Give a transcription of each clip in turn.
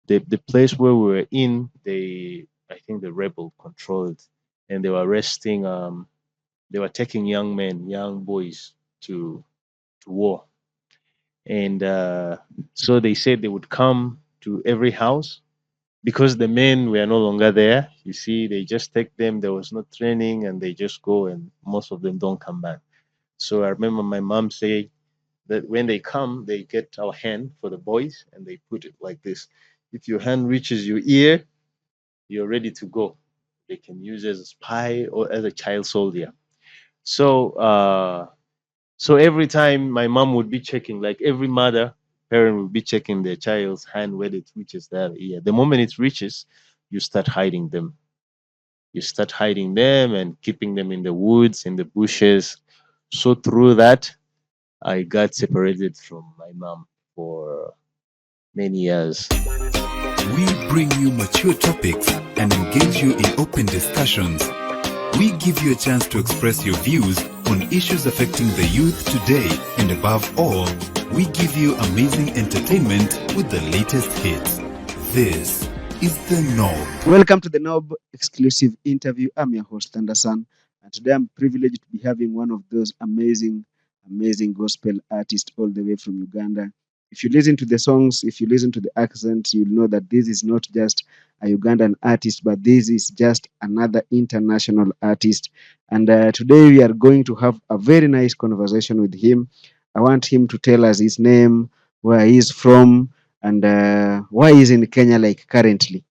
The place where we were in, they I think the rebel controlled, and they were arresting. They were taking young men, young boys to war, and so they said they would come to every house because the men were no longer there. You see, they just take them. There was no training, and they just go, and most of them don't come back. So I remember my mom saying that when they come, they get our hand for the boys, and they put it like this. If your hand reaches your ear, you're ready to go. They can use it as a spy or as a child soldier. So so every time my mom would be checking, like every mother parent would be checking their child's hand when it reaches their ear. The moment it reaches, you start hiding them. You start hiding them and keeping them in the woods, in the bushes. So through that, I got separated from my mom for many years. We bring you mature topics and engage you in open discussions. We give you a chance to express your views on issues affecting the youth today, and above all, we give you amazing entertainment with the latest hits. This is The Knob. Welcome to the Nob exclusive interview. I'm your host, Anderson, and today I'm privileged to be having one of those amazing gospel artists all the way from Uganda. If you listen to the songs, if you listen to the accent, you'll know that this is not just a Ugandan artist, but this is just another international artist. And today we are going to have a very nice conversation with him. I want him to tell us his name, where he is from, and why he's in Kenya like currently.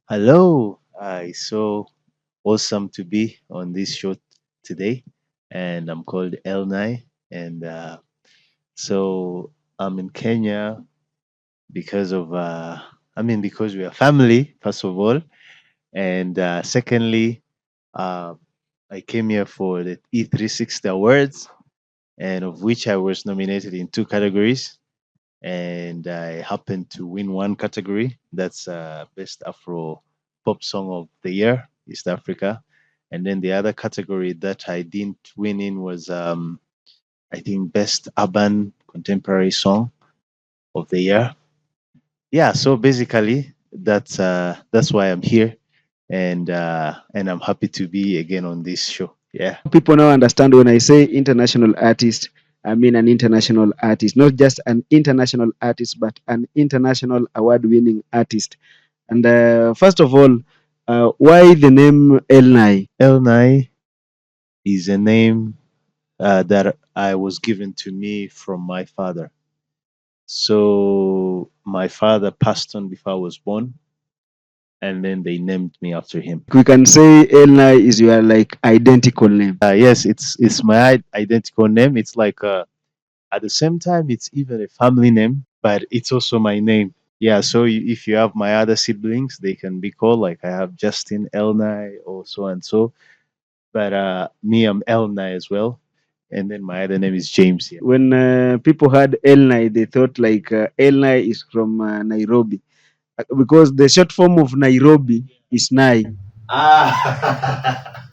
Hello. It's so awesome to be on this show today. And I'm called Elnai. And so I'm in Kenya because of, because we are family, first of all. And secondly, uh, I came here for the E360 Awards, and of which I was nominated in two categories. And I happened to win one category. That's Best Afro Pop Song of the Year, East Africa. And then the other category that I didn't win in was, I think, Best Urban Contemporary Song of the Year. Yeah, so basically, that's why I'm here, and I'm happy to be again on this show. Yeah. People now understand when I say international artist, I mean an international artist, not just an international artist, but an international award winning artist. And first of all, why the name Elnai? Elnai is a name that I was given to me from my father. So my father passed on before I was born, and then they named me after him. We can say Elnai is your like identical name. Yes, it's my identical name. It's like at the same time, it's even a family name, but it's also my name. Yeah, so if you have my other siblings, they can be called like I have Justin, Elnai, or so and so. But me, I'm Elnai as well, and then my other name is James. Yeah. When people heard Elnai, they thought like Elnai is from Nairobi, because the short form of Nairobi is Nai. Ah.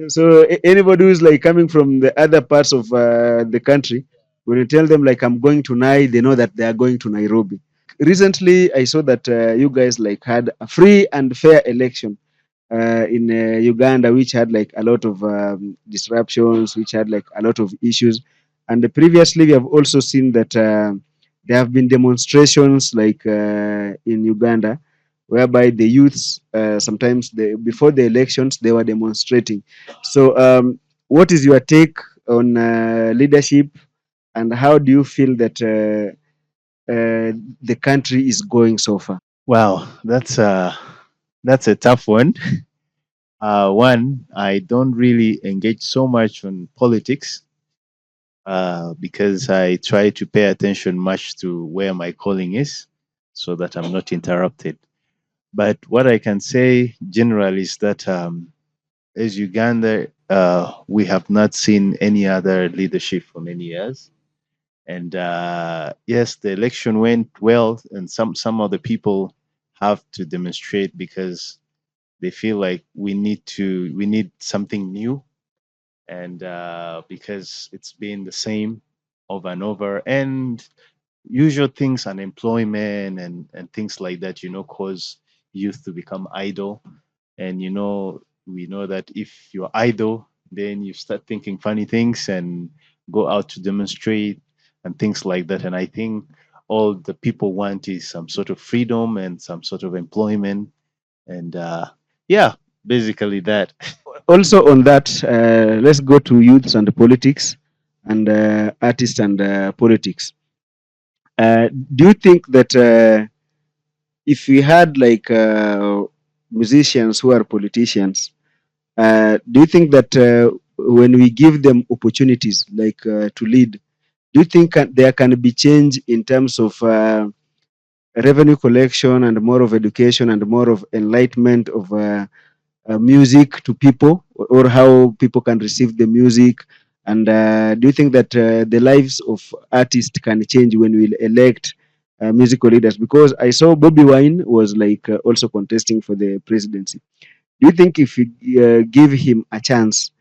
So anybody who's like coming from the other parts of the country, when you tell them like I'm going to Nai, they know that they are going to Nairobi. Recently, I saw that you guys like had a free and fair election in Uganda, which had like a lot of disruptions, which had like a lot of issues. And previously, we have also seen that there have been demonstrations like in Uganda, whereby the youths sometimes before the elections they were demonstrating. So, what is your take on leadership, and how do you feel that the country is going so far? Wow, that's a tough one. One, I don't really engage so much on politics because I try to pay attention much to where my calling is, so that I'm not interrupted. But what I can say generally is that as Uganda, we have not seen any other leadership for many years. And yes, the election went well, and some other people have to demonstrate because they feel like we need something new, and because it's been the same over and over. And usual things, unemployment and things like that, cause youth to become idle. And we know that if you're idle, then you start thinking funny things and go out to demonstrate and things like that. And I think all the people want is some sort of freedom and some sort of employment. And yeah, basically that. Also on that, let's go to youths and politics and artists and politics. Do you think that if we had like musicians who are politicians, do you think that when we give them opportunities like to lead, do you think there can be change in terms of revenue collection and more of education and more of enlightenment of music to people, or how people can receive the music? And do you think that the lives of artists can change when we elect musical leaders? Because I saw Bobby Wine was like also contesting for the presidency. Do you think if you give him a chance,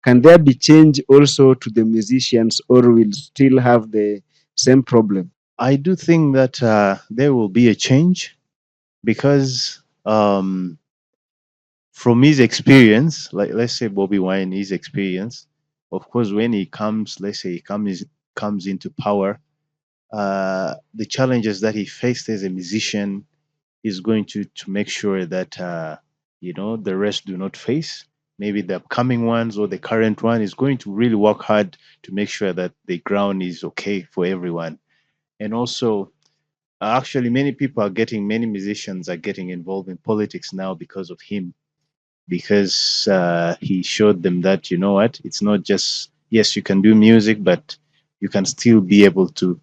can there be change also to the musicians, or will still have the same problem? I do think that there will be a change because from his experience, like let's say Bobby Wine, his experience, of course, when he comes, let's say he comes into power, the challenges that he faced as a musician is going to make sure that the rest do not face. Maybe the upcoming ones or the current one is going to really work hard to make sure that the ground is okay for everyone. And also, actually, many musicians are getting involved in politics now because of him, because he showed them that, you know what, it's not just, yes, you can do music, but you can still be able to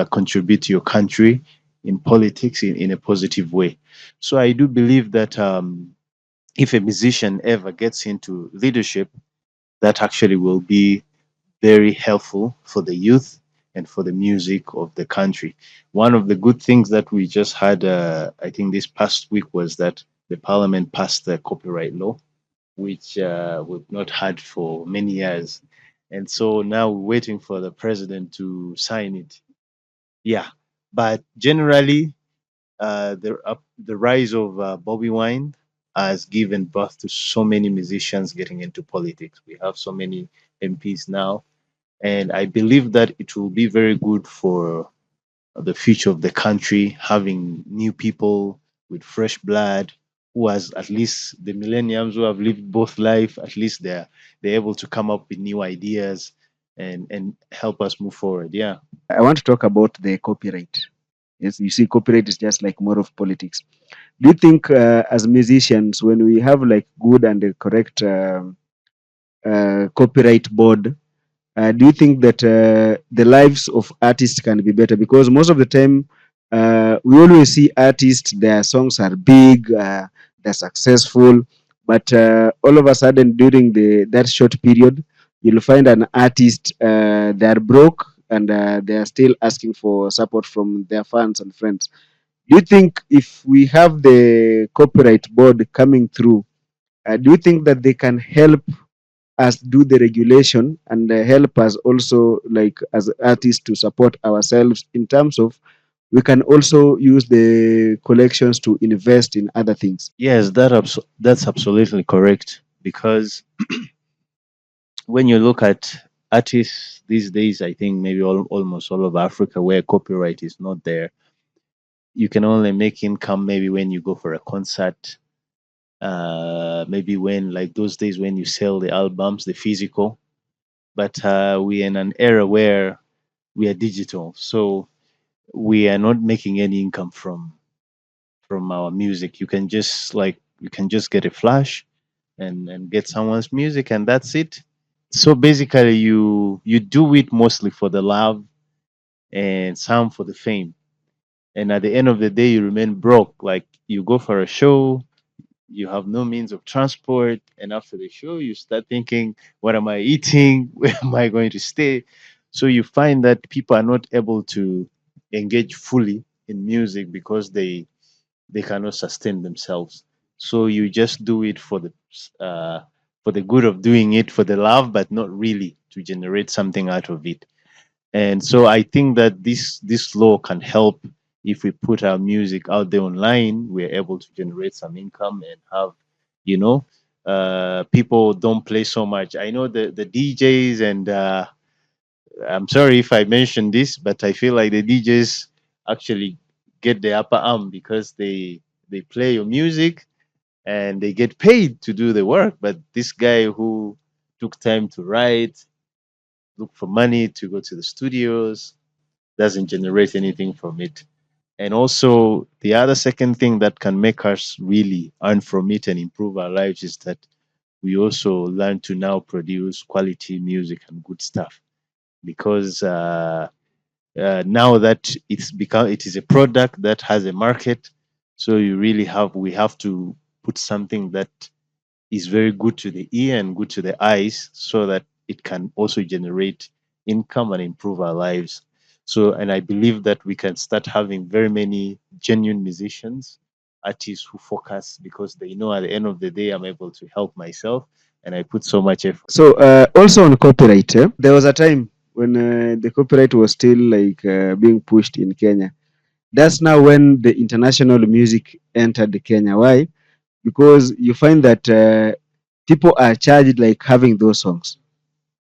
contribute to your country in politics in a positive way. So I do believe that if a musician ever gets into leadership, that actually will be very helpful for the youth and for the music of the country. One of the good things that we just had, I think, this past week was that the parliament passed the copyright law, which we've not had for many years. And so now we're waiting for the president to sign it. Yeah. But generally, the rise of Bobby Wine has given birth to so many musicians getting into politics. We have so many MPs now. And I believe that it will be very good for the future of the country, having new people with fresh blood who has at least the millenniums who have lived both life, at least they're able to come up with new ideas and help us move forward. Yeah. I want to talk about the copyright. Yes, you see, copyright is just like more of politics. Do you think, as musicians, when we have like good and correct copyright board, do you think that the lives of artists can be better? Because most of the time, we always see artists, their songs are big, they're successful, but all of a sudden during the that short period, you'll find an artist, they're broke and they are still asking for support from their fans and friends. Do you think if we have the copyright board coming through, do you think that they can help us do the regulation and help us also like as artists to support ourselves in terms of we can also use the collections to invest in other things? Yes, that's absolutely correct. Because when you look at artists these days, I think maybe almost all of Africa where copyright is not there, you can only make income maybe when you go for a concert, maybe when, like those days when you sell the albums, the physical. But we're in an era where we are digital, so we are not making any income from our music. You can just get a flash and get someone's music, and that's it. So basically, you do it mostly for the love and some for the fame, and at the end of the day, you remain broke. Like, you go for a show, you have no means of transport, and after the show you start thinking, what am I eating, where am I going to stay? So you find that people are not able to engage fully in music because they cannot sustain themselves. So you just do it for the good of doing it, for the love, but not really to generate something out of it. And so I think that this law can help. If we put our music out there online, we're able to generate some income and have, you know, people don't play so much. I know the DJs, and I'm sorry if I mentioned this, but I feel like the DJs actually get the upper arm because they play your music and they get paid to do the work. But this guy who took time to write, look for money to go to the studios, doesn't generate anything from it. And also, the other second thing that can make us really earn from it and improve our lives is that we also learn to now produce quality music and good stuff, because now that it is a product that has a market. So we have to put something that is very good to the ear and good to the eyes, so that it can also generate income and improve our lives. So, and I believe that we can start having very many genuine musicians, artists who focus, because they know at the end of the day I'm able to help myself and I put so much effort. So also on copyright, there was a time when the copyright was still like being pushed in Kenya. That's now when the international music entered Kenya. Why? Because you find that people are charged like having those songs.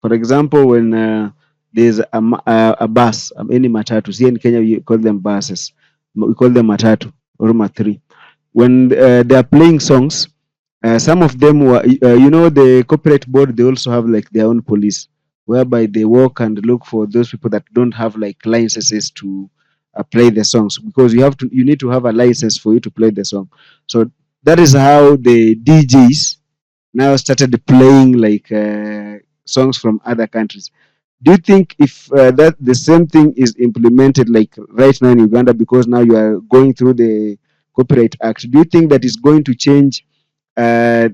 For example, when there's a bus, any matatu, see in Kenya we call them buses, we call them matatu or matri. When they are playing songs, some of them were, the corporate board, they also have like their own police, whereby they work and look for those people that don't have like licenses to play the songs, because you need to have a license for you to play the song. So that is how the DJs now started playing like songs from other countries. Do you think if that the same thing is implemented like right now in Uganda, because now you are going through the Copyright Act, do you think that is going to change the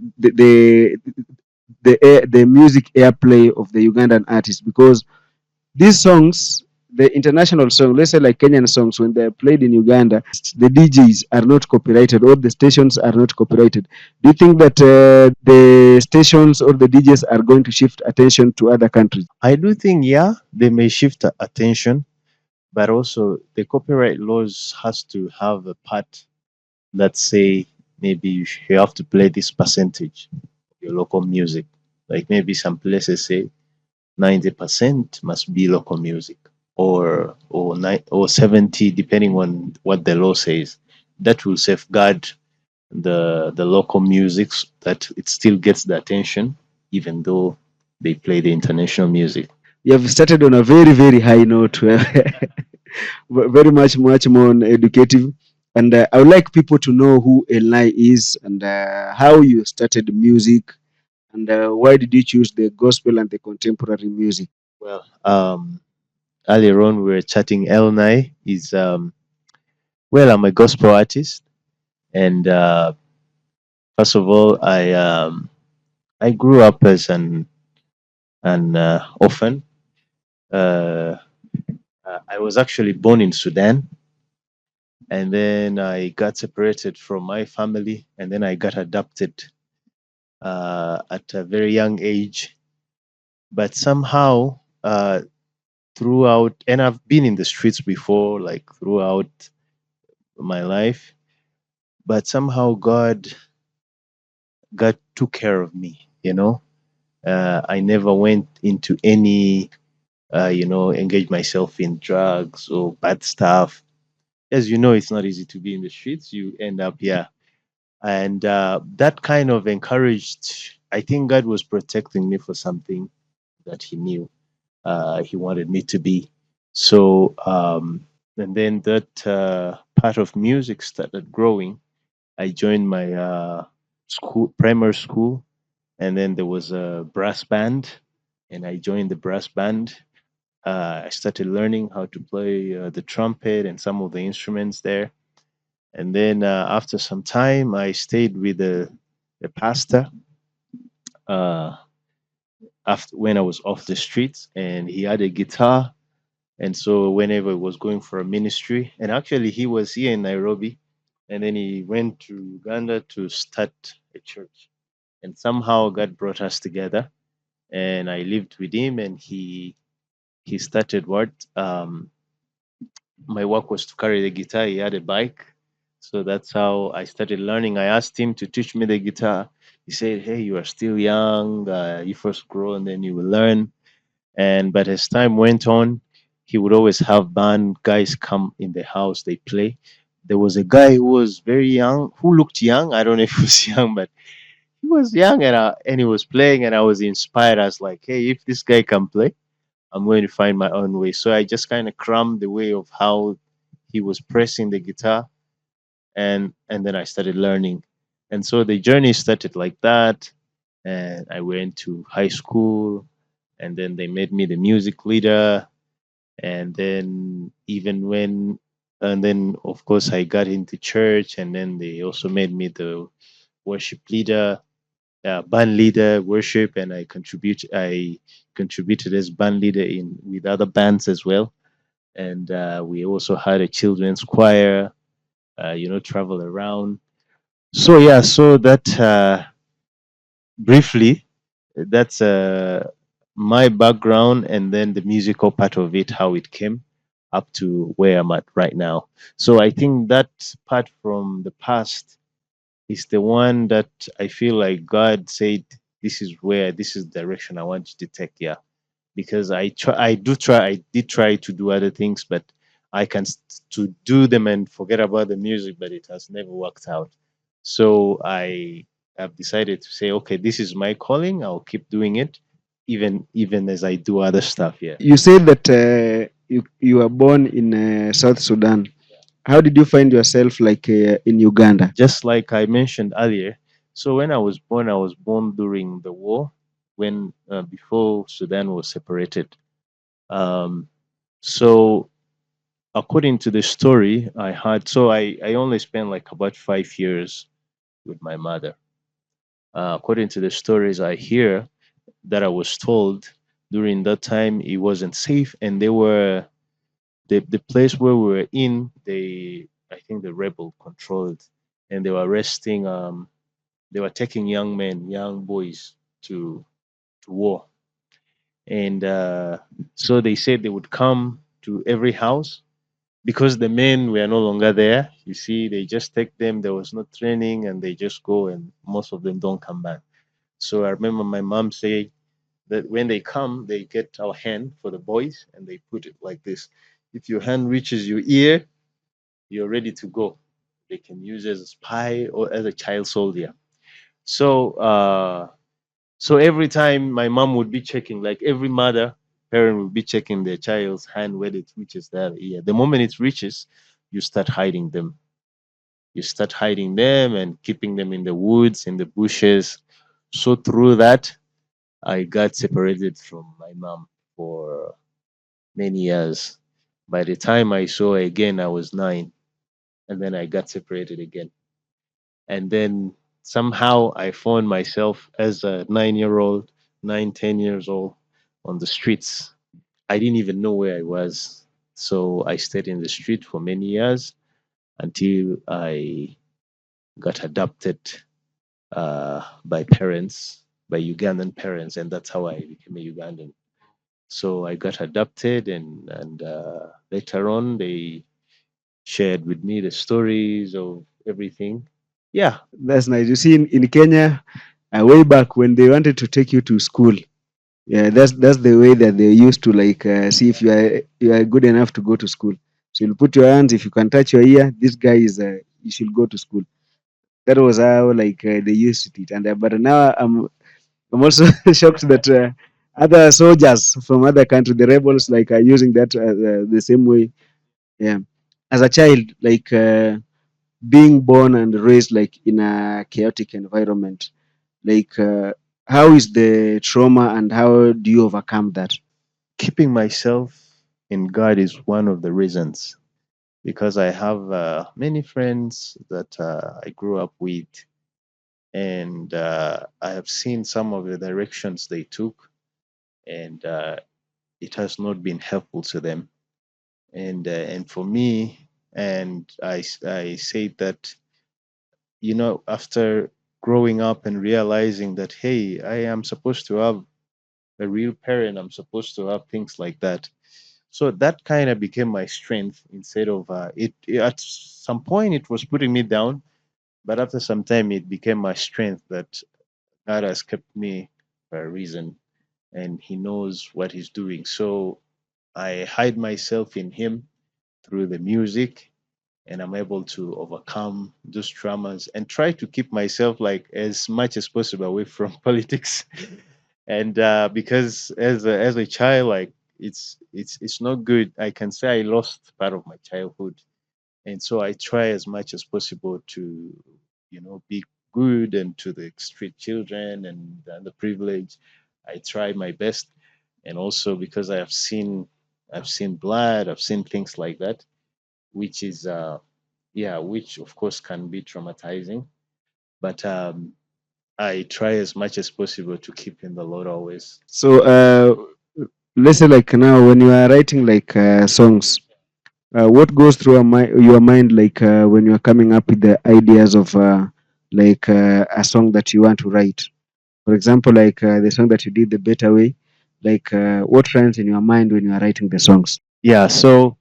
music airplay of the Ugandan artists? Because these songs, the international song, let's say like Kenyan songs, when they're played in Uganda, the DJs are not copyrighted or the stations are not copyrighted. Do you think that the stations or the DJs are going to shift attention to other countries? I do think, yeah, they may shift attention, but also the copyright laws has to have a part that say maybe you have to play this percentage of your local music. Like maybe some places say 90% must be local music, or 70, depending on what the law says. That will safeguard the local musics, that it still gets the attention even though they play the international music. You have started on a very, very high note, very much more educative. And I would like people to know who Elnai is and how you started music and why did you choose the gospel and the contemporary music? Well, earlier on we were chatting. Elnai is, well, I'm a gospel artist, and first of all, I grew up as an orphan. Uh, I was actually born in Sudan, and then I got separated from my family, and then I got adopted at a very young age. But somehow, throughout, and I've been in the streets before, like throughout my life, but somehow God took care of me. I never went into any, engage myself in drugs or bad stuff. As you know, it's not easy to be in the streets. You end up here. And that kind of encouraged, I think God was protecting me for something that He knew He wanted me to be. So, and then that part of music started growing. I joined my primary school, and then there was a brass band, and I joined the brass band. I started learning how to play the trumpet and some of the instruments there. And then after some time, I stayed with the pastor uh, after when I was off the streets, and he had a guitar. And so whenever he was going for a ministry, and actually he was here in Nairobi, and then he went to Uganda to start a church. And somehow God brought us together, and I lived with him, and he he started what? My work was to carry the guitar. He had a bike. So that's how I started learning. I asked him to teach me the guitar. He said, "Hey, you are still young. You first grow and then you will learn." And but as time went on, he would always have band guys come in the house. They play. There was a guy who was very young, who looked young. I don't know if he was young, but he was young, and he was playing, and I was inspired. I was like, "Hey, if this guy can play, I'm going to find my own way." So I just kind of crammed the way of how he was pressing the guitar, and then I started learning. And so the journey started like that. And I went to high school, and then they made me the music leader. And then even when, and then of course I got into church, and then they also made me the worship leader, band leader, worship, and I contributed as band leader in with other bands as well. And we also had a children's choir, travel around. So yeah, so that briefly, that's my background, and then the musical part of it, how it came up to where I'm at right now. So I think that part from the past is the one that I feel like God said, this is the direction I want you to take. Yeah, because I did try to do other things, but to do them and forget about the music, but it has never worked out. So I have decided to say, okay, this is my calling. I'll keep doing it, even as I do other stuff. Yeah. You said that you were born in South Sudan. How did you find yourself like in Uganda? Just like I mentioned earlier. So when I was born during the war, when before Sudan was separated. Um, so according to the story I had, so I only spent like about 5 years with my mother. According to the stories I hear that I was told, during that time it wasn't safe, and they were the place where we were in. I think the rebel controlled, and they were arresting. They were taking young men, young boys to war, and so they said they would come to every house because the men were no longer there. You see, they just take them. There was no training, and they just go, and most of them don't come back. So I remember my mom saying that when they come, they get our hand for the boys, and they put it like this. If your hand reaches your ear, you're ready to go. They can use it as a spy or as a child soldier. So so every time my mom would be checking, like every mother parent would be checking their child's hand whether it reaches their ear. The moment it reaches, you start hiding them. You start hiding them and keeping them in the woods, in the bushes. So through that, I got separated from my mom for many years. By the time I saw her again, I was 9, and then I got separated again. And then somehow I found myself as a 9-year old, 9, 10 years old, on the streets. I didn't even know where I was. So I stayed in the street for many years until I got adopted by parents, by Ugandan parents, and that's how I became a Ugandan. So I got adopted, and later on they shared with me the stories of everything. Yeah, That's nice. You see, in Kenya, way back when they wanted to take you to school, yeah, that's the way that they used to like see if you are good enough to go to school. So you'll put your hands. If you can touch your ear, this guy is you should go to school. That was how like they used it. And but now I'm also shocked that other soldiers from other countries, the rebels, like are using that the same way. Yeah, as a child, like being born and raised like in a chaotic environment, like how is the trauma and how do you overcome that? keeping myself in God is one of the reasons, because I have many friends that I grew up with, and I have seen some of the directions they took, and it has not been helpful to them. And for me, and I say that, after growing up and realizing that, hey, I am supposed to have a real parent, I'm supposed to have things like that. So that kind of became my strength instead of at some point it was putting me down, but after some time it became my strength that God has kept me for a reason and He knows what He's doing. So I hide myself in Him through the music, and I'm able to overcome those traumas and try to keep myself like as much as possible away from politics. And because as a child, like it's not good. I can say I lost part of my childhood, and so I try as much as possible to be good and to the street children and the privileged. I try my best, and also because I've seen blood, I've seen things like that, which is yeah, which of course can be traumatizing. But I try as much as possible to keep in the Lord always. So let's say like now when you are writing like songs, what goes through your mind like when you are coming up with the ideas of like a song that you want to write? For example, like the song that you did, "The Better Way." Like, what runs in your mind when you are writing the songs? Yeah, so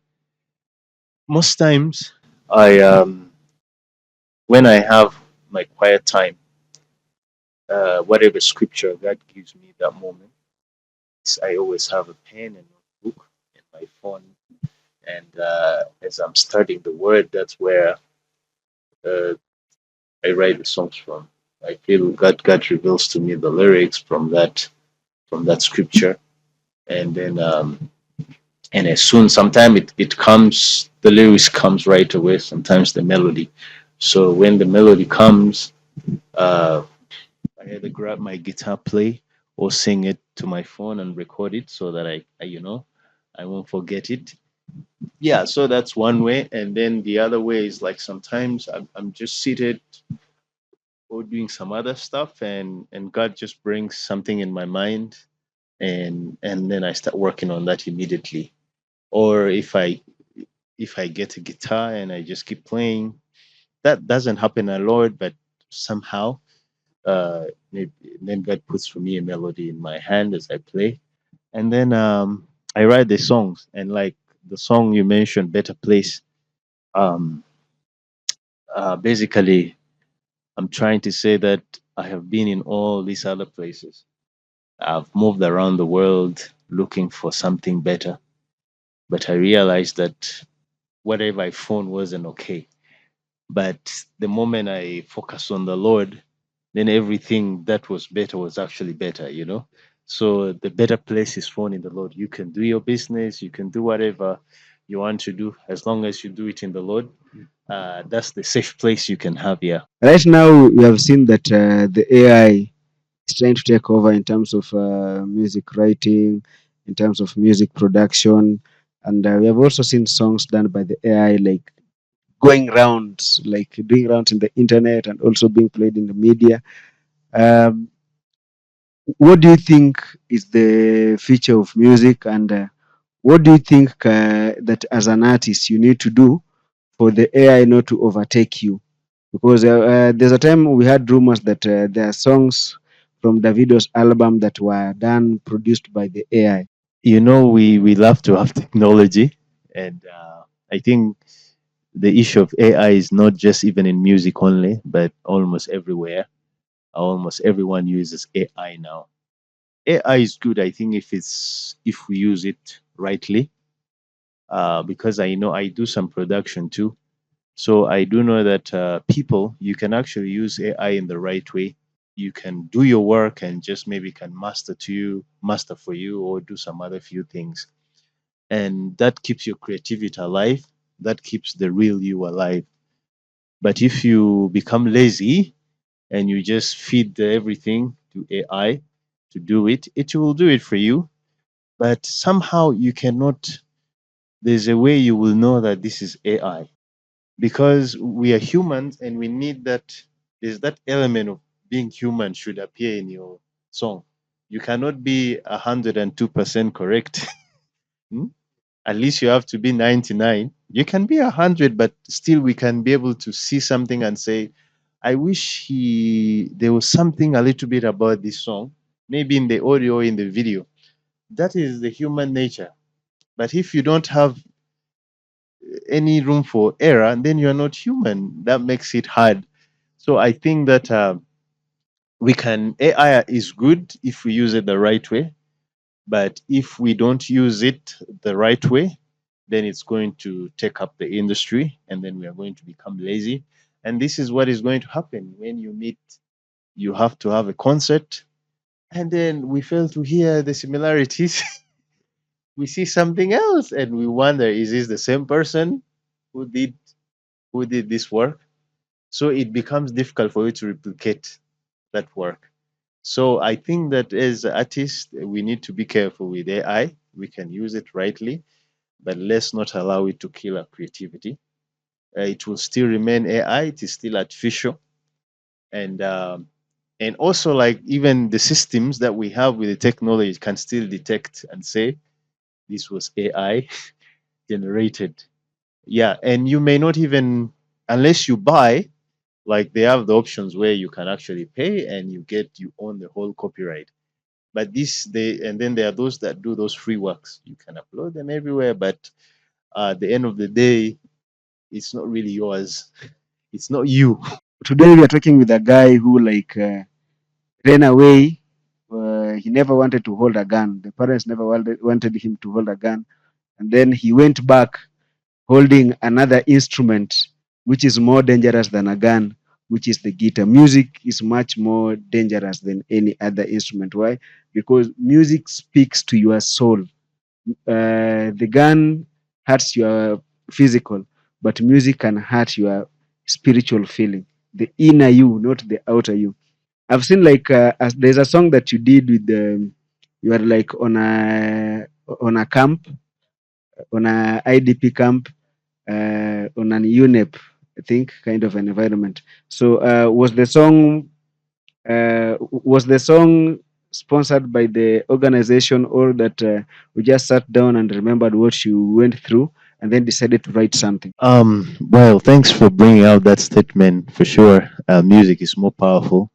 most times I when I have my quiet time, whatever scripture God gives me that moment, I always have a pen and notebook in my phone, and as I'm studying the word, that's where uh, I write the songs from. I feel God reveals to me the lyrics from that scripture, and then and as soon sometimes it comes, the lyrics comes right away. Sometimes the melody. So when the melody comes, uh, I either grab my guitar, play, or sing it to my phone and record it so that I won't forget it. Yeah, so that's one way, and then the other way is like sometimes I'm just seated or doing some other stuff, and God just brings something in my mind, and then I start working on that immediately. Or if I get a guitar and I just keep playing, that doesn't happen a lot, but somehow maybe, then God puts for me a melody in my hand as I play, and then I write the songs. And like the song you mentioned, "Better Place," um, basically I'm trying to say that I have been in all these other places. I've moved around the world looking for something better, but I realized that whatever I found wasn't okay. But the moment I focus on the Lord, then everything that was better was actually better. So the better place is found in the Lord. You can do your business, you can do whatever you want to do as long as you do it in the Lord. That's the safe place you can have, yeah. Right now, we have seen that the AI is trying to take over in terms of music writing, in terms of music production, and we have also seen songs done by the AI, like going rounds, like doing rounds in the internet and also being played in the media. Um, what do you think is the future of music, and what do you think that as an artist you need to do for the AI not to overtake you? Because there's a time we had rumors that there are songs from Davido's album that were done produced by the AI. We love to have technology, and I think the issue of AI is not just even in music only, but almost everywhere. Almost everyone uses AI now. AI is good, I think, if we use it rightly. Because I know I do some production too, so I do know that people you can actually use AI in the right way. You can do your work and just maybe can master for you, or do some other few things, and that keeps your creativity alive. That keeps the real you alive. But if you become lazy and you just feed everything to AI to do it, it will do it for you. But somehow you cannot, there's a way you will know that this is AI, because we are humans and we need that. There's that element of being human should appear in your song. You cannot be 102% correct. Hmm? At least you have to be 99. You can be 100, but still we can be able to see something and say, I wish there was something a little bit about this song, maybe in the audio or in the video. That is the human nature. But if you don't have any room for error, then you're not human. That makes it hard. So I think that we can, AI is good if we use it the right way. But if we don't use it the right way, then it's going to take up the industry and then we are going to become lazy. And this is what is going to happen when you meet, you have to have a concert and then we fail to hear the similarities. We see something else and we wonder, is this the same person who did this work? So it becomes difficult for you to replicate that work. So I think that as artists, we need to be careful with AI. We can use it rightly, but let's not allow it to kill our creativity. It will still remain AI. It is still artificial, and also like even the systems that we have with the technology can still detect and say this was AI generated. Yeah, and you may not even, unless you buy, like they have the options where you can actually pay and you own the whole copyright. But this they and then there are those that do those free works. You can upload them everywhere, but at the end of the day, it's not really yours. It's not you. Today we are talking with a guy who ran away. He never wanted to hold a gun. The parents never wanted him to hold a gun, and then he went back holding another instrument which is more dangerous than a gun, which is the guitar. Music is much more dangerous than any other instrument. Why? Because music speaks to your soul. The gun hurts your physical, but music can hurt your spiritual feeling, the inner you, not the outer you. I've seen there's a song that you did with you are like on a camp, on a IDP camp, on an UNEP, I think, kind of an environment. So was the song sponsored by the organization, or that we just sat down and remembered what you went through and then decided to write something? Well, thanks for bringing out that statement. For sure, music is more powerful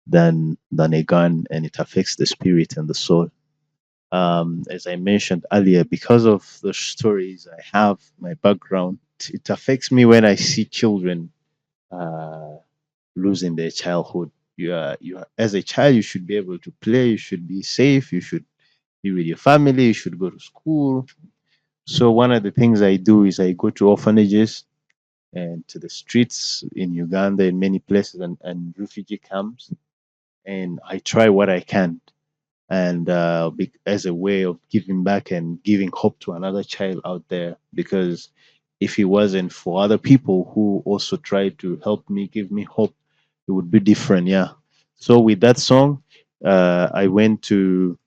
than a gun, and it affects the spirit and the soul. As I mentioned earlier, because of the stories I have, my background, it affects me when I see children uh, losing their childhood. As a child, you should be able to play, you should be safe, you should be with your family, you should go to school. So one of the things I do is I go to orphanages and to the streets in Uganda, in many places, and refugee camps, and I try what I can, and as a way of giving back and giving hope to another child out there. Because if it wasn't for other people who also tried to help me, give me hope, it would be different. Yeah. So with that song, I went to.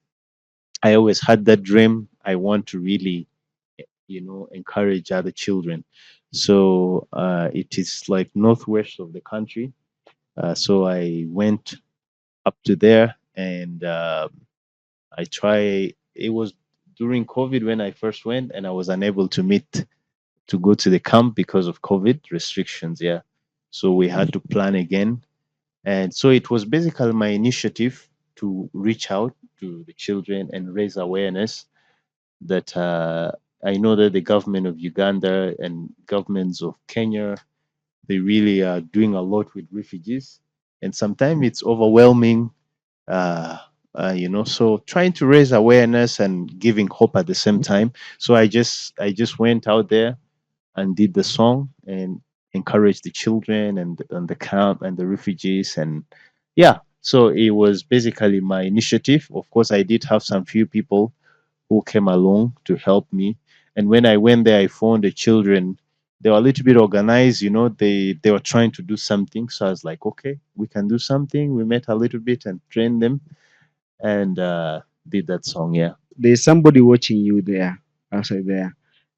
I always had that dream. I want to really, encourage other children. So it is like northwest of the country. So I went up to there and I try. It was during COVID when I first went, and I was unable to go to the camp because of COVID restrictions. Yeah, so we had to plan again, and so it was basically my initiative to reach out to the children and raise awareness that I know that the government of Uganda and governments of Kenya, they really are doing a lot with refugees, and sometimes it's overwhelming. uh, so trying to raise awareness and giving hope at the same time. So I just went out there and did the song and encouraged the children and the camp and the refugees. And yeah, so it was basically my initiative. Of course, I did have some few people who came along to help me. And when I went there, I found the children, they were a little bit organized. They were trying to do something. So I was like, okay, we can do something. We met a little bit and trained them and did that song. Yeah. There's somebody watching you there, outside there,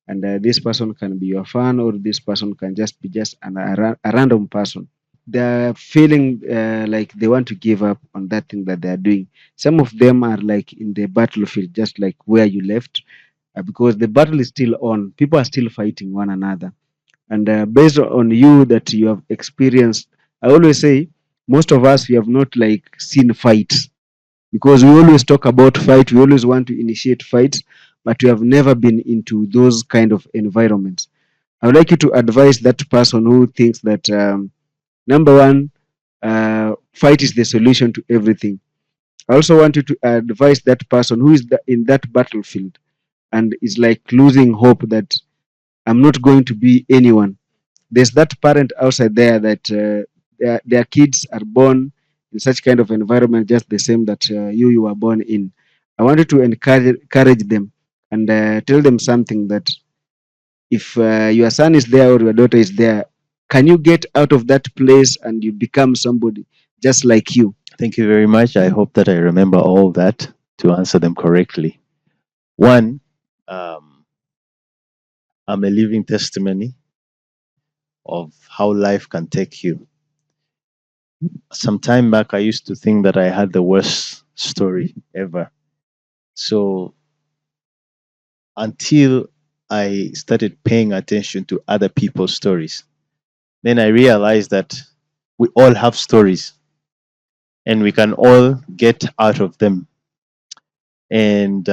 and this person can be your fan, or this person can just be just a random person. They're feeling like they want to give up on that thing that they're doing. Some of them are like in the battlefield, just like where you left, because the battle is still on. People are still fighting one another. And based on you that you have experienced, I always say most of us we have not like seen fights. because we always talk about fight, we always want to initiate fights, but we have never been into those kind of environments. I would like you to advise that person who thinks that number one, fight is the solution to everything. I also want you to advise that person who is in that battlefield and is like losing hope that I'm not going to be anyone. There's that parent outside there that their kids are born in such kind of environment, just the same that you were born in. I wanted to encourage them and tell them something that if your son is there or your daughter is there, can you get out of that place and you become somebody just like you? Thank you very much. I hope that I remember all that to answer them correctly. One, um, I'm a living testimony of how life can take you. Some time back, I used to think that I had the worst story ever. So until I started paying attention to other people's stories, then I realized that we all have stories and we can all get out of them. And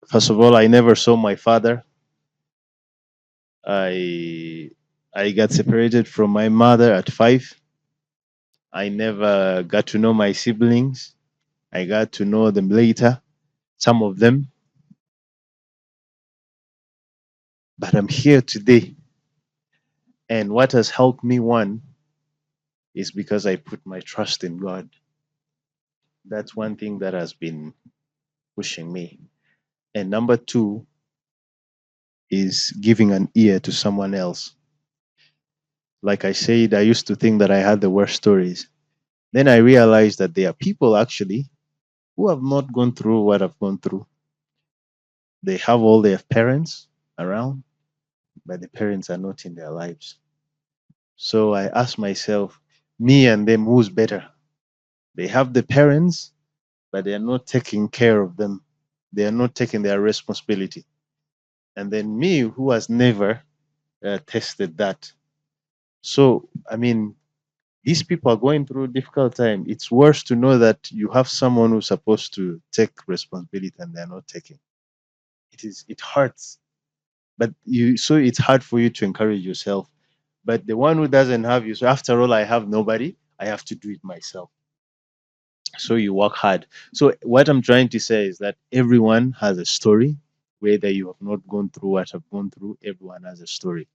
first of all, I never saw my father. I I got separated from my mother at 5. I never got to know my siblings. I got to know them later, some of them. But I'm here today. And what has helped me, one, is because I put my trust in God. That's one thing that has been pushing me. And number two is giving an ear to someone else. Like I said, I used to think that I had the worst stories. Then I realized that there are people actually who have not gone through what I've gone through. They have all their parents around, but the parents are not in their lives. So I asked myself, me and them, who's better? They have the parents, but they are not taking care of them. They are not taking their responsibility. And then me, who has never tested that. So, I mean, these people are going through a difficult time. It's worse to know that you have someone who's supposed to take responsibility and they're not taking. It hurts. But it's hard for you to encourage yourself. But the one who doesn't have you, so after all, I have nobody, I have to do it myself. So you work hard. So what I'm trying to say is that everyone has a story, whether you have not gone through what I've gone through, everyone has a story.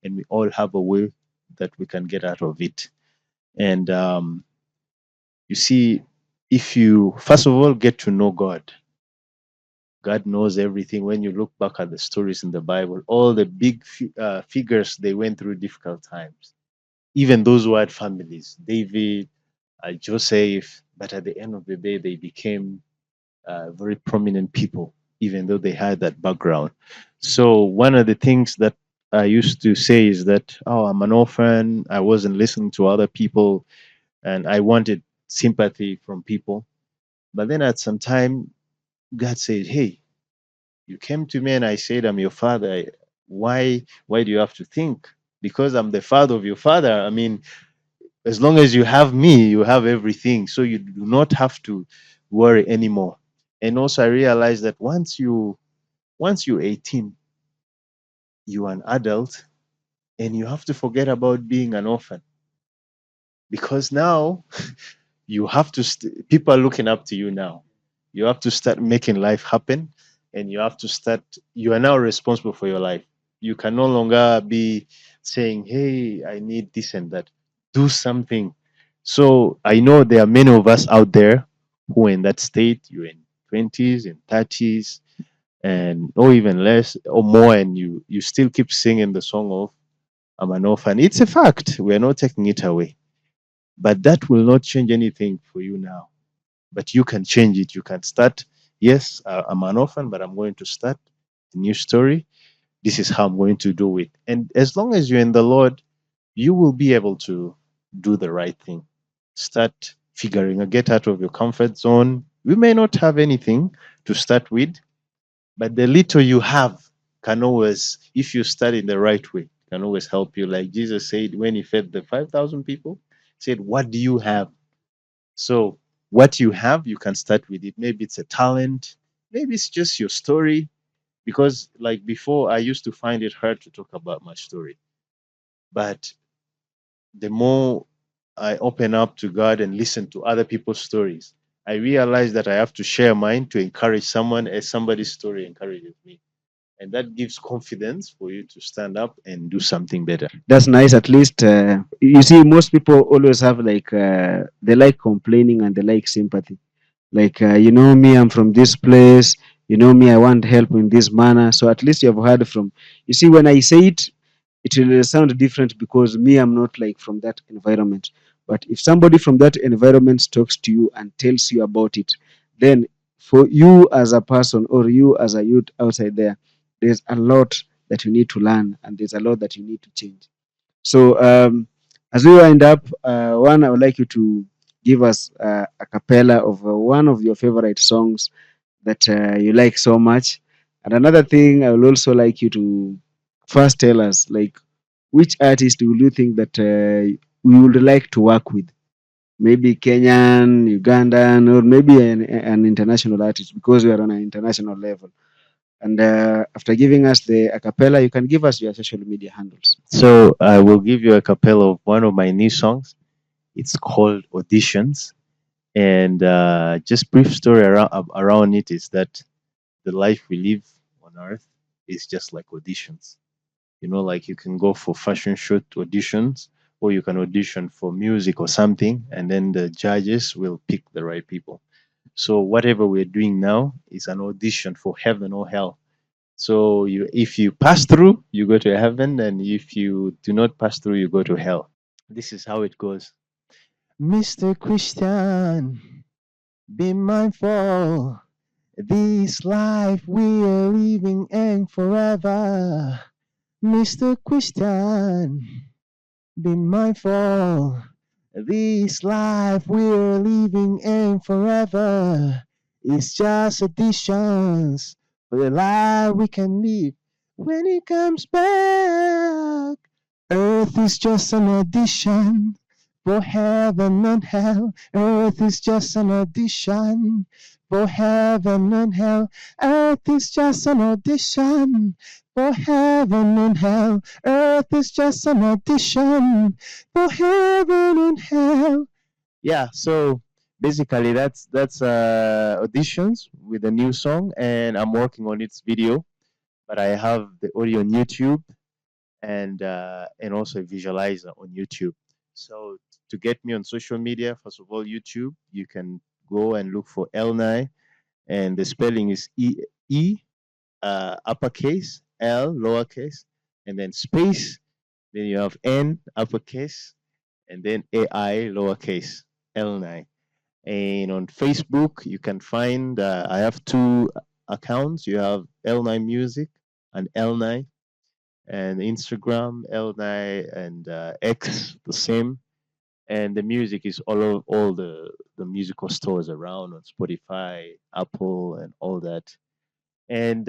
And we all have a way that we can get out of it. And you see, if you first of all get to know God, God knows everything. When you look back at the stories in the Bible, all the big figures, they went through difficult times. Even those who had families, David, Joseph, but at the end of the day, they became very prominent people, even though they had that background. So one of the things that I used to say is that, oh, I'm an orphan. I wasn't listening to other people, and I wanted sympathy from people. But then at some time, God said, "Hey, you came to me and I said I'm your father. Why do you have to think? Because I'm the father of your father. I mean, as long as you have me, you have everything. So you do not have to worry anymore." And also I realized that once you're 18, you're an adult and you have to forget about being an orphan, because now you have to people are looking up to you now. You have to start making life happen, and you are now responsible for your life. You can no longer be saying, hey, I need this and that. Do something. So I know there are many of us out there who are in that state. You're in 20s and 30s, and or even less or more, and you still keep singing the song of I'm an orphan. It's a fact. We're not taking it away. But that will not change anything for you now. But you can change it. You can start. Yes, I'm an orphan, but I'm going to start a new story. This is how I'm going to do it. And as long as you're in the Lord, you will be able to do the right thing. Start figuring, get out of your comfort zone. We may not have anything to start with, but the little you have can always, if you start in the right way, can always help you. Like Jesus said when he fed the 5,000 people, he said, what do you have? So what you have, you can start with it. Maybe it's a talent, maybe it's just your story. Because, like before, I used to find it hard to talk about my story. But the more I open up to God and listen to other people's stories, I realize that I have to share mine to encourage someone as somebody's story encourages me. And that gives confidence for you to stand up and do something better. That's nice. At least you see, most people always have like they like complaining and they like sympathy. Like me, I'm from this place. Me, I want help in this manner. So at least you have heard from. You see, when I say it, it will sound different because me, I'm not like from that environment. But if somebody from that environment talks to you and tells you about it, then for you as a person or you as a youth outside there, there's a lot that you need to learn and there's a lot that you need to change. So as we wind up, one, I would like you to give us a cappella of one of your favorite songs that you like so much. And another thing, I would also like you to first tell us, like, which artist will you think that we would like to work with? Maybe Kenyan, Ugandan, or maybe an international artist because we are on an international level. And after giving us the a cappella, you can give us your social media handles. So I will give you a cappella of one of my new songs. It's called Auditions. And just brief story around it is that the life we live on earth is just like auditions. Like you can go for fashion shoot auditions, or you can audition for music or something, and then the judges will pick the right people. So whatever we're doing now is an audition for heaven or hell. So if you pass through, you go to heaven, and if you do not pass through, you go to hell. This is how it goes. Mr. Christian, be mindful. This life we're living ain't forever. Mr. Christian, be mindful. This life we're living ain't forever. It's just additions for the life we can live when it comes back. Earth is just an addition for heaven and hell. Earth is just an addition for heaven and hell. Earth is just an audition for heaven and hell. Earth is just an audition for heaven and hell. Yeah, so basically that's auditions with a new song, and I'm working on its video, but I have the audio on YouTube and also a visualizer on YouTube. So to get me on social media, first of all, YouTube, you can go and look for L9, and the spelling is E uppercase, L lowercase, and then space. Then you have N uppercase, and then AI lowercase, L9. And on Facebook, you can find, I have two accounts. You have L9 Music and L9, and Instagram, L9, and X, the same. And the music is all the musical stores around on Spotify, Apple, and all that. And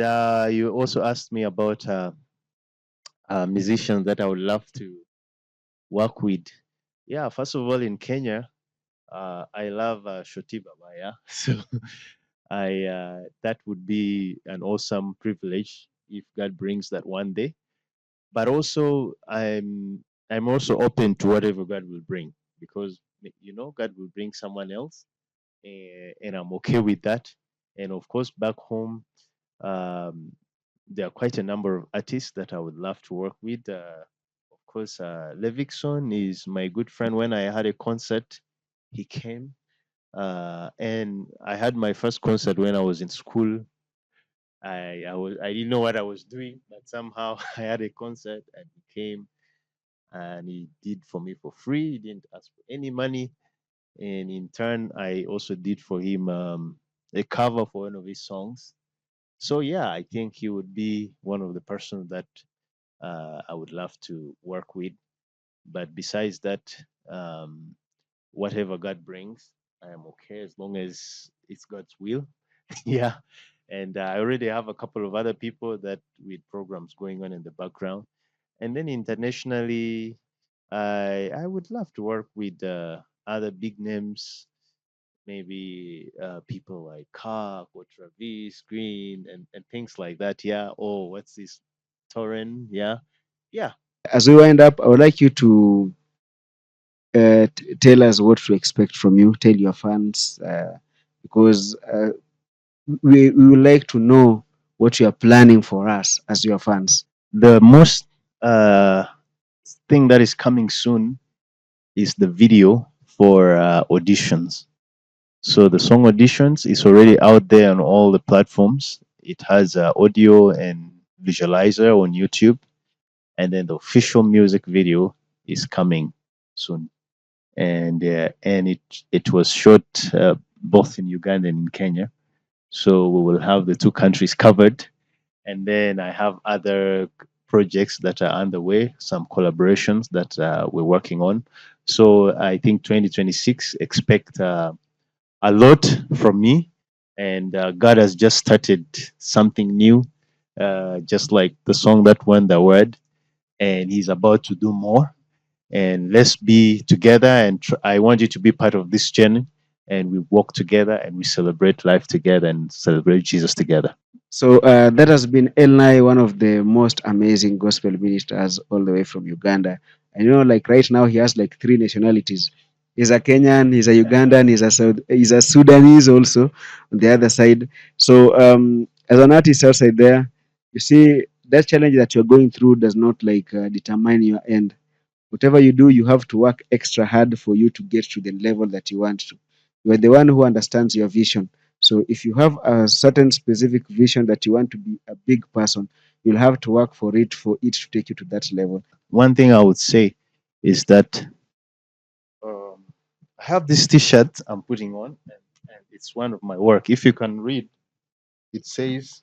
you also asked me about musicians that I would love to work with. Yeah, first of all, in Kenya, I love Shoti Babaya. So I that would be an awesome privilege if God brings that one day. But also, I'm also open to whatever God will bring, because God will bring someone else, and I'm okay with that. And of course, back home, um, there are quite a number of artists that I would love to work with. Of course, Levikson is my good friend. When I had a concert, he came, and I had my first concert when I was in school. I didn't know what I was doing, but somehow I had a concert and he came and he did for me for free. He didn't ask for any money, and in turn, I also did for him a cover for one of his songs. So yeah, I think he would be one of the persons that I would love to work with. But besides that, um, whatever God brings, I am okay as long as it's God's will. Yeah. And I already have a couple of other people that with programs going on in the background. And then internationally, I would love to work with other big names maybe people like Kark or Travis Green and things like that. Yeah. Oh, what's this? Torren. Yeah. Yeah. As we wind up, I would like you to tell us what to expect from you. Tell your fans, because we would like to know what you are planning for us as your fans. The most thing that is coming soon is the video for auditions. So the song auditions is already out there on all the platforms. It has audio and visualizer on YouTube, and then the official music video is coming soon. And it was shot both in Uganda and in Kenya. So we will have the two countries covered. And then I have other projects that are underway, some collaborations that we're working on. So I think 2026 expect a lot from me, and God has just started something new, just like the song that won the award, and He's about to do more. And let's be together, and I want you to be part of this journey. And we walk together, and we celebrate life together, and celebrate Jesus together. So that has been Elnai, one of the most amazing gospel ministers all the way from Uganda. And like right now he has like three nationalities. He's a Kenyan, he's a Ugandan, he's a Sudanese also on the other side. So as an artist outside there, you see that challenge that you're going through does not like determine your end. Whatever you do, you have to work extra hard for you to get to the level that you want to. You are the one who understands your vision. So if you have a certain specific vision that you want to be a big person, you'll have to work for it to take you to that level. One thing I would say is that I have this T-shirt I'm putting on, and it's one of my work. If you can read, it says,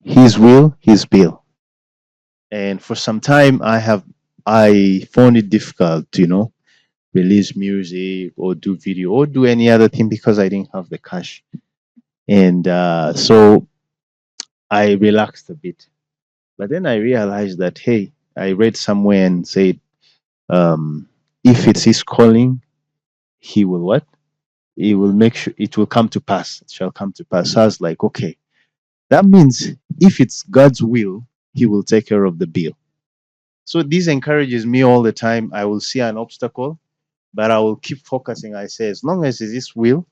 "His will, His bill." And for some time, I found it difficult to release music or do video or do any other thing because I didn't have the cash. And so I relaxed a bit. But then I realized that, hey, I read somewhere and said, if it's His calling, He will what? He will make sure it will come to pass. It shall come to pass. So I was like, okay, that means if it's God's will, He will take care of the bill. So this encourages me all the time. I will see an obstacle, but I will keep focusing. I say, as long as it's His will,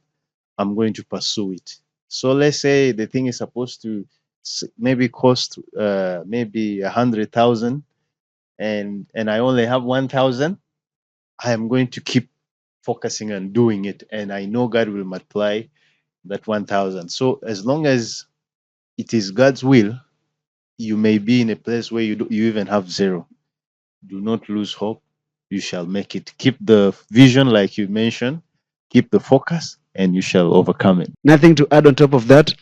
I'm going to pursue it. So let's say the thing is supposed to maybe cost maybe 100,000, and I only have 1,000. I am going to keep focusing on doing it, and I know God will multiply that 1,000. So as long as it is God's will, you may be in a place where you even have zero. Do not lose hope. You shall make it. Keep the vision, like you mentioned. Keep the focus, and you shall overcome it. Nothing to add on top of that.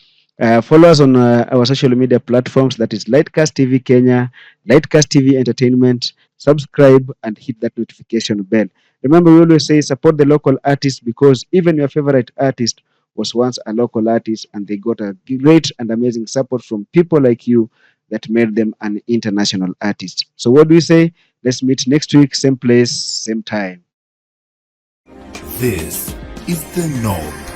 Follow us on our social media platforms. That is Lightcast TV Kenya, Lightcast TV Entertainment. Subscribe and hit that notification bell. Remember, we always say support the local artist, because even your favorite artist was once a local artist and they got a great and amazing support from people like you that made them an international artist. So, what do we say? Let's meet next week, same place, same time. This is The Knob.